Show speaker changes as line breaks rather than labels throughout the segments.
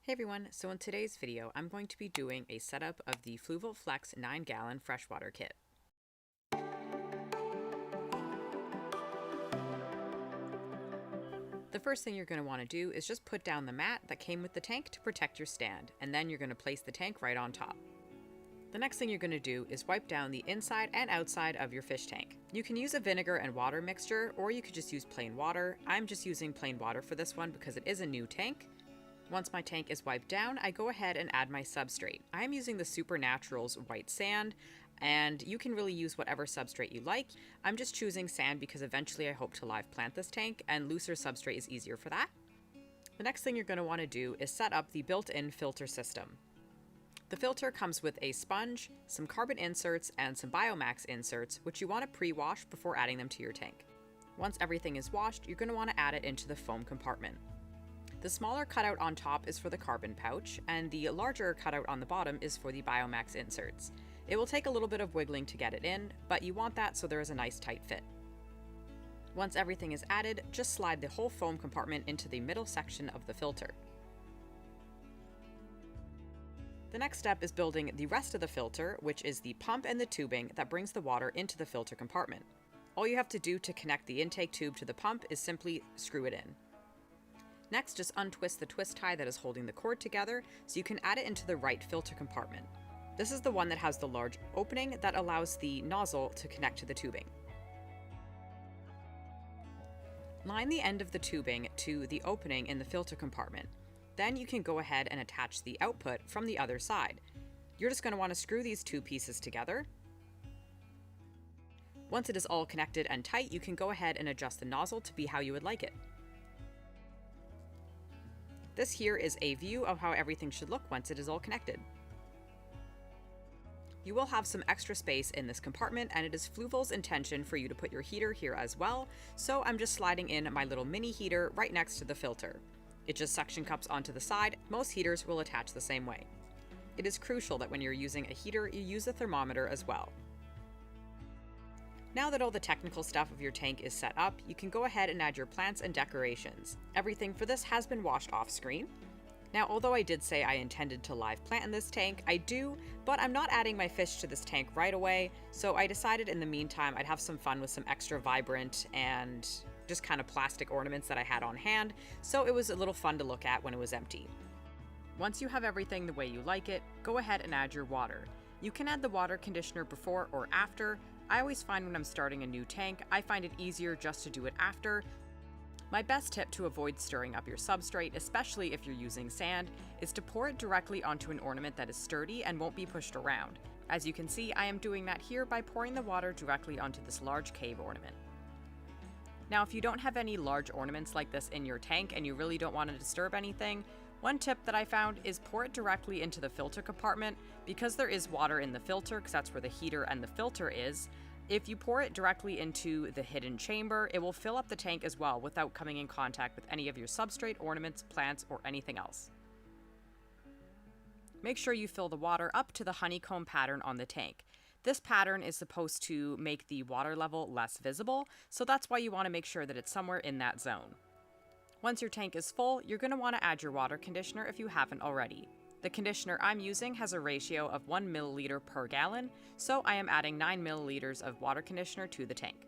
Hey everyone, so in today's video, I'm going to be doing a setup of the Fluval Flex 9-gallon freshwater kit. The first thing you're going to want to do is just put down the mat that came with the tank to protect your stand, and then you're going to place the tank right on top. The next thing you're going to do is wipe down the inside and outside of your fish tank. You can use a vinegar and water mixture, or you could just use plain water. I'm just using plain water for this one because it is a new tank. Once my tank is wiped down, I go ahead and add my substrate. I'm using the Supernatural's white sand, and you can really use whatever substrate you like. I'm just choosing sand because eventually I hope to live plant this tank, and looser substrate is easier for that. The next thing you're going to want to do is set up the built-in filter system. The filter comes with a sponge, some carbon inserts, and some Biomax inserts, which you want to pre-wash before adding them to your tank. Once everything is washed, you're going to want to add it into the foam compartment. The smaller cutout on top is for the carbon pouch, and the larger cutout on the bottom is for the Biomax inserts. It will take a little bit of wiggling to get it in, but you want that so there is a nice tight fit. Once everything is added, just slide the whole foam compartment into the middle section of the filter. The next step is building the rest of the filter, which is the pump and the tubing that brings the water into the filter compartment. All you have to do to connect the intake tube to the pump is simply screw it in. Next, just untwist the twist tie that is holding the cord together so you can add it into the right filter compartment. This is the one that has the large opening that allows the nozzle to connect to the tubing. Line the end of the tubing to the opening in the filter compartment. Then you can go ahead and attach the output from the other side. You're just going to want to screw these two pieces together. Once it is all connected and tight, you can go ahead and adjust the nozzle to be how you would like it. This here is a view of how everything should look once it is all connected. You will have some extra space in this compartment, and it is Fluval's intention for you to put your heater here as well, so I'm just sliding in my little mini heater right next to the filter. It just suction cups onto the side. Most heaters will attach the same way. It is crucial that when you're using a heater, you use a thermometer as well. Now that all the technical stuff of your tank is set up, you can go ahead and add your plants and decorations. Everything for this has been washed off screen. Now, although I did say I intended to live plant in this tank, I do, but I'm not adding my fish to this tank right away, so I decided in the meantime I'd have some fun with some extra vibrant and just kind of plastic ornaments that I had on hand, so it was a little fun to look at when it was empty. Once you have everything the way you like it, go ahead and add your water. You can add the water conditioner before or after. I always find when I'm starting a new tank, I find it easier just to do it after. My best tip to avoid stirring up your substrate, especially if you're using sand, is to pour it directly onto an ornament that is sturdy and won't be pushed around. As you can see, I am doing that here by pouring the water directly onto this large cave ornament. Now, if you don't have any large ornaments like this in your tank and you really don't want to disturb anything, one tip that I found is pour it directly into the filter compartment. Because there is water in the filter, because that's where the heater and the filter is, if you pour it directly into the hidden chamber, it will fill up the tank as well without coming in contact with any of your substrate, ornaments, plants, or anything else. Make sure you fill the water up to the honeycomb pattern on the tank. This pattern is supposed to make the water level less visible, so that's why you want to make sure that it's somewhere in that zone. Once your tank is full, you're going to want to add your water conditioner if you haven't already. The conditioner I'm using has a ratio of 1 milliliter per gallon, so I am adding 9 milliliters of water conditioner to the tank.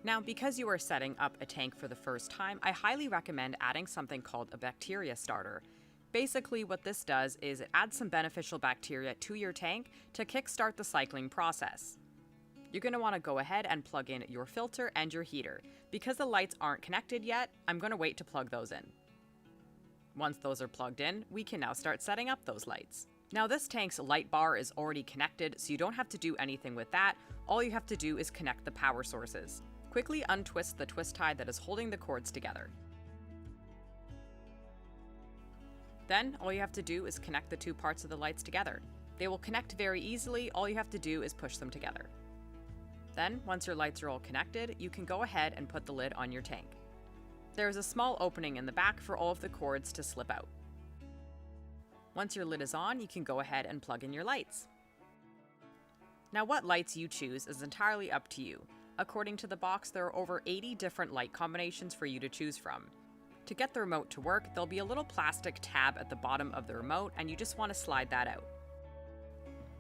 Now, because you are setting up a tank for the first time, I highly recommend adding something called a bacteria starter. Basically, what this does is it adds some beneficial bacteria to your tank to kickstart the cycling process. You're going to want to go ahead and plug in your filter and your heater. Because the lights aren't connected yet, I'm going to wait to plug those in. Once those are plugged in, we can now start setting up those lights. Now, this tank's light bar is already connected, so you don't have to do anything with that. All you have to do is connect the power sources. Quickly untwist the twist tie that is holding the cords together. Then, all you have to do is connect the two parts of the lights together. They will connect very easily. All you have to do is push them together. Then, once your lights are all connected, you can go ahead and put the lid on your tank. There is a small opening in the back for all of the cords to slip out. Once your lid is on, you can go ahead and plug in your lights. Now, what lights you choose is entirely up to you. According to the box, there are over 80 different light combinations for you to choose from. To get the remote to work, there'll be a little plastic tab at the bottom of the remote, and you just want to slide that out.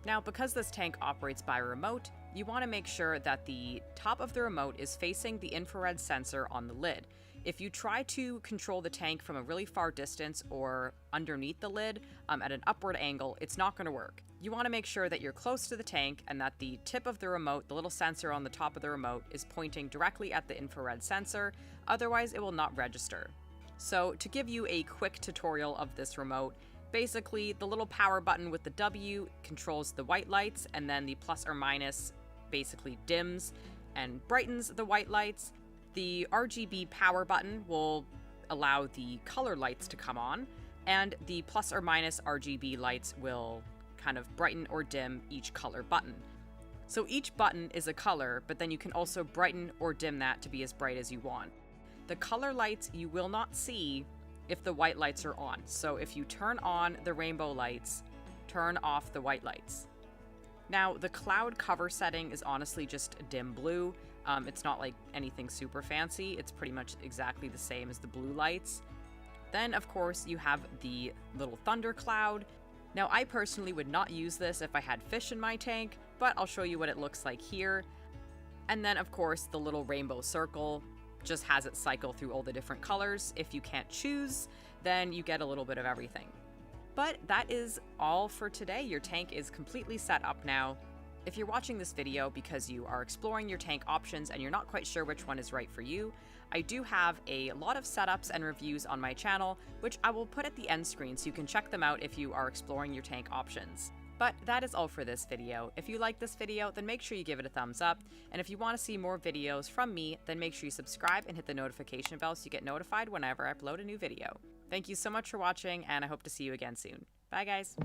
Now, because this tank operates by remote, you want to make sure that the top of the remote is facing the infrared sensor on the lid. If you try to control the tank from a really far distance or underneath the lid at an upward angle, it's not going to work. You want to make sure that you're close to the tank and that the tip of the remote, the little sensor on the top of the remote, is pointing directly at the infrared sensor, otherwise it will not register. So to give you a quick tutorial of this remote, basically the little power button with the W controls the white lights, and then the plus or minus basically dims and brightens the white lights. The RGB power button will allow the color lights to come on, and the plus or minus RGB lights will kind of brighten or dim each color button. So each button is a color, but then you can also brighten or dim that to be as bright as you want. The color lights you will not see if the white lights are on. So if you turn on the rainbow lights, turn off the white lights. Now, the cloud cover setting is honestly just a dim blue. It's not like anything super fancy. It's pretty much exactly the same as the blue lights. Then, of course, you have the little thunder cloud. Now, I personally would not use this if I had fish in my tank, but I'll show you what it looks like here. And then, of course, the little rainbow circle just has it cycle through all the different colors. If you can't choose, then you get a little bit of everything. But that is all for today. Your tank is completely set up now. If you're watching this video because you are exploring your tank options and you're not quite sure which one is right for you, I do have a lot of setups and reviews on my channel, which I will put at the end screen so you can check them out if you are exploring your tank options. But that is all for this video. If you like this video, then make sure you give it a thumbs up. And if you want to see more videos from me, then make sure you subscribe and hit the notification bell so you get notified whenever I upload a new video. Thank you so much for watching, and I hope to see you again soon. Bye, guys.